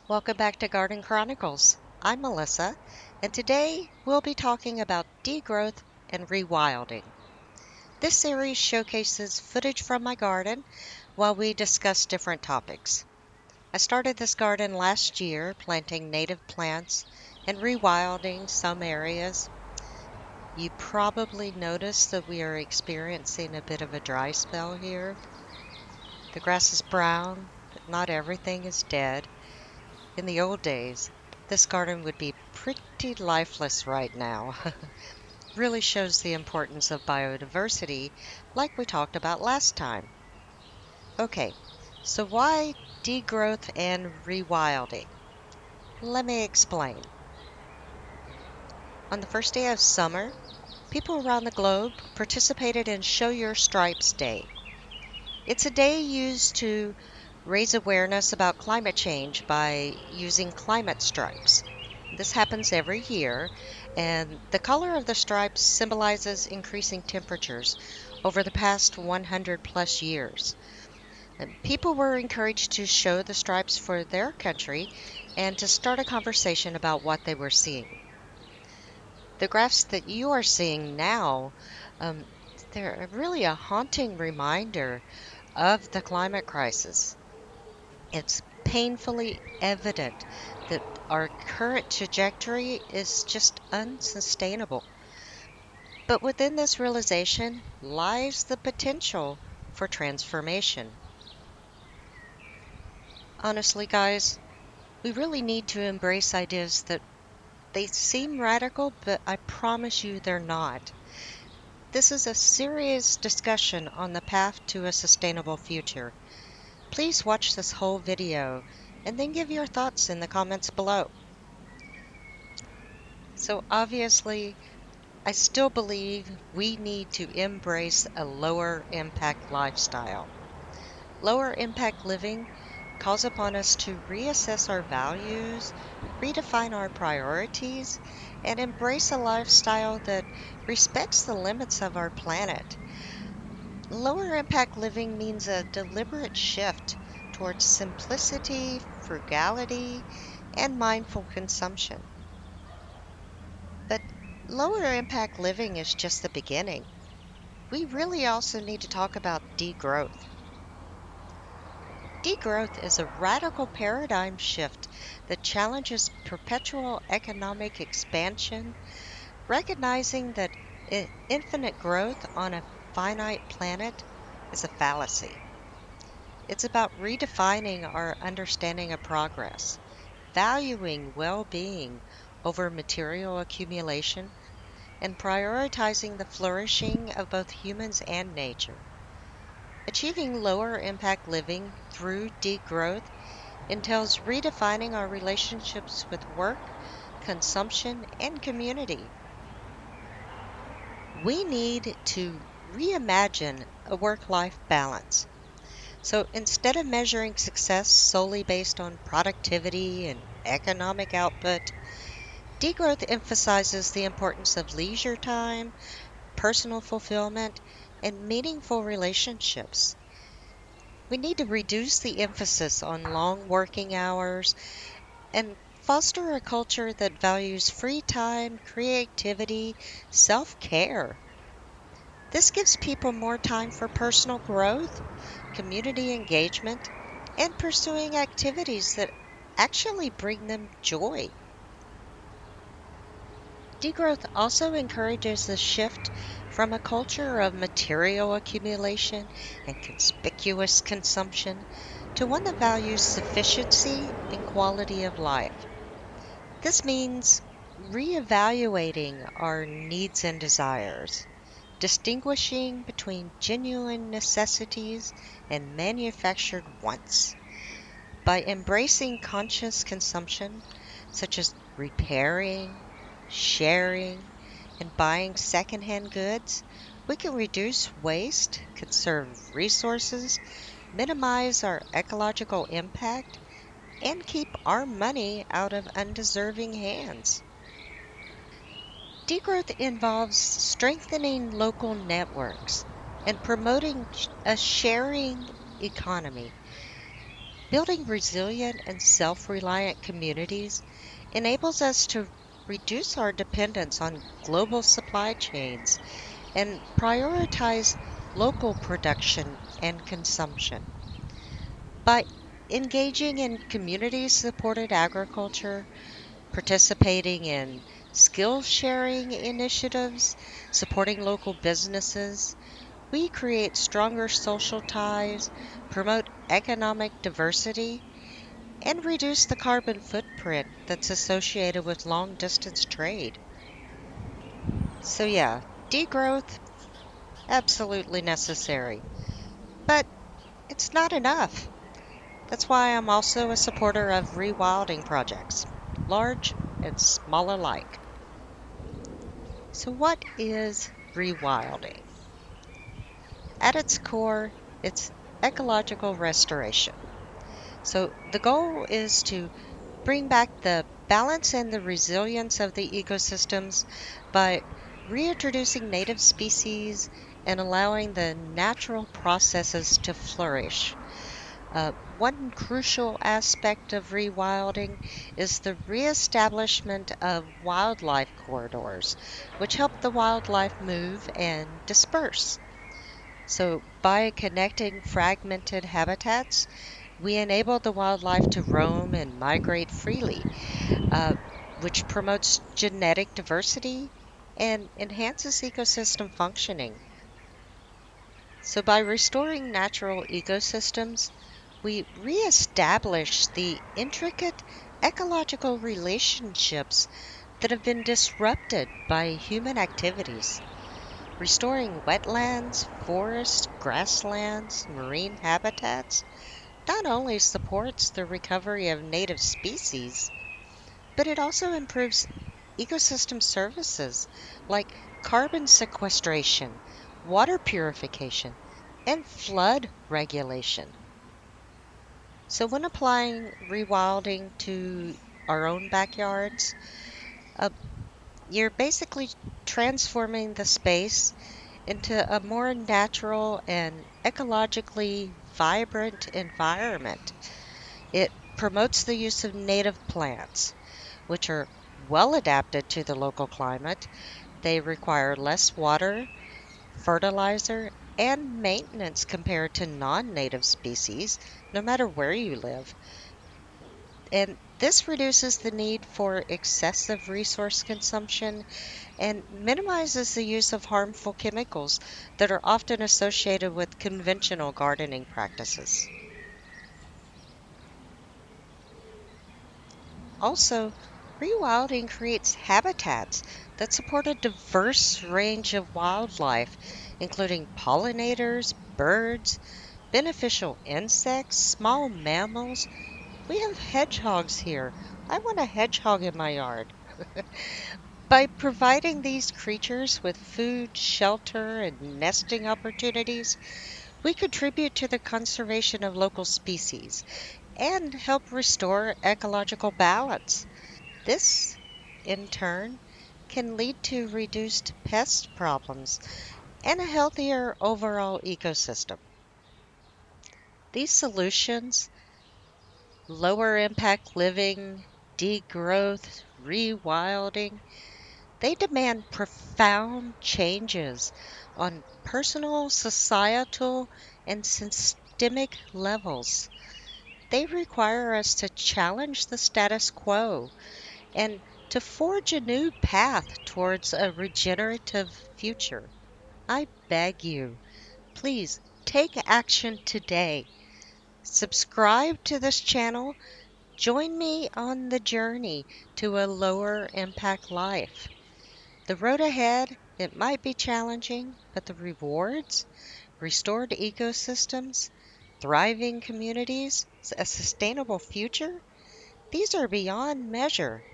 Welcome back to Garden Chronicles. I'm Melissa, and today we'll be talking about degrowth and rewilding. This series showcases footage from my garden while we discuss different topics. I started this garden last year, planting native plants and rewilding some areas. You probably noticed that we are experiencing a bit of a dry spell here. The grass is brown, but not everything is dead. In the old days, this garden would be pretty lifeless right now. Really shows the importance of biodiversity, like we talked about last time. Okay, so why degrowth and rewilding? Let me explain. On the first day of summer, people around the globe participated in Show Your Stripes Day. It's a day used to raise awareness about climate change by using climate stripes. This happens every year, and the color of the stripes symbolizes increasing temperatures over the past 100 plus years. And people were encouraged to show the stripes for their country and to start a conversation about what they were seeing. The graphs that you are seeing now, um, they're really a haunting reminder of the climate crisis. It's painfully evident that our current trajectory is just unsustainable. But within this realization lies the potential for transformation. Honestly, guys, we really need to embrace ideas that they seem radical, but I promise you they're not. This is a serious discussion on the path to a sustainable future. Please watch this whole video and then give your thoughts in the comments below. So obviously, I still believe we need to embrace a lower impact lifestyle. Lower impact living calls upon us to reassess our values, redefine our priorities, and embrace a lifestyle that respects the limits of our planet. Lower impact living means a deliberate shift towards simplicity, frugality, and mindful consumption. But lower impact living is just the beginning. We really also need to talk about degrowth. Degrowth is a radical paradigm shift that challenges perpetual economic expansion, recognizing that infinite growth on a finite planet is a fallacy. It's about redefining our understanding of progress, valuing well being over material accumulation, and prioritizing the flourishing of both humans and nature. Achieving lower impact living through degrowth entails redefining our relationships with work, consumption, and community. We need to reimagine a work life balance. So instead of measuring success solely based on productivity and economic output, degrowth emphasizes the importance of leisure time, personal fulfillment, and meaningful relationships. We need to reduce the emphasis on long working hours and foster a culture that values free time, creativity, self care. This gives people more time for personal growth, community engagement, and pursuing activities that actually bring them joy. Degrowth also encourages a shift from a culture of material accumulation and conspicuous consumption to one that values sufficiency and quality of life. This means reevaluating our needs and desires, distinguishing between genuine necessities and manufactured wants. By embracing conscious consumption, such as repairing, sharing, and buying secondhand goods, we can reduce waste, conserve resources, minimize our ecological impact, and keep our money out of undeserving hands. Degrowth involves strengthening local networks and promoting a sharing economy. Building resilient and self-reliant communities enables us to reduce our dependence on global supply chains and prioritize local production and consumption. By engaging in community-supported agriculture, participating in skill sharing initiatives, supporting local businesses, we create stronger social ties, promote economic diversity, and reduce the carbon footprint that's associated with long distance trade. So, yeah, degrowth, absolutely necessary. But it's not enough. That's why I'm also a supporter of rewilding projects, large and small alike. So, what is rewilding? At its core, it's ecological restoration. So, the goal is to bring back the balance and the resilience of the ecosystems by reintroducing native species and allowing the natural processes to flourish. One crucial aspect of rewilding is the reestablishment of wildlife corridors, which help the wildlife move and disperse. So, by connecting fragmented habitats, we enable the wildlife to roam and migrate freely, uh, which promotes genetic diversity and enhances ecosystem functioning. So, by restoring natural ecosystems, we reestablish the intricate ecological relationships that have been disrupted by human activities. Restoring wetlands, forests, grasslands, marine habitats not only supports the recovery of native species, but it also improves ecosystem services like carbon sequestration, water purification, and flood regulation. So, when applying rewilding to our own backyards, uh, you're basically transforming the space into a more natural and ecologically vibrant environment. It promotes the use of native plants, which are well adapted to the local climate. They require less water, fertilizer, and maintenance compared to non-native species, no matter where you live. And this reduces the need for excessive resource consumption and minimizes the use of harmful chemicals that are often associated with conventional gardening practices. Also, rewilding creates habitats that support a diverse range of wildlife, including pollinators, birds, beneficial insects, small mammals. We have hedgehogs here. I want a hedgehog in my yard. By providing these creatures with food, shelter, and nesting opportunities, we contribute to the conservation of local species and help restore ecological balance. This, in turn, can lead to reduced pest problems and a healthier overall ecosystem. These solutions, lower impact living, degrowth, rewilding, they demand profound changes on personal, societal, and systemic levels. They require us to challenge the status quo and to forge a new path towards a regenerative future. I beg you, please take action today. Subscribe to this channel. Join me on the journey to a lower impact life. The road ahead, it might be challenging, but the rewards, restored ecosystems, thriving communities, a sustainable future, these are beyond measure.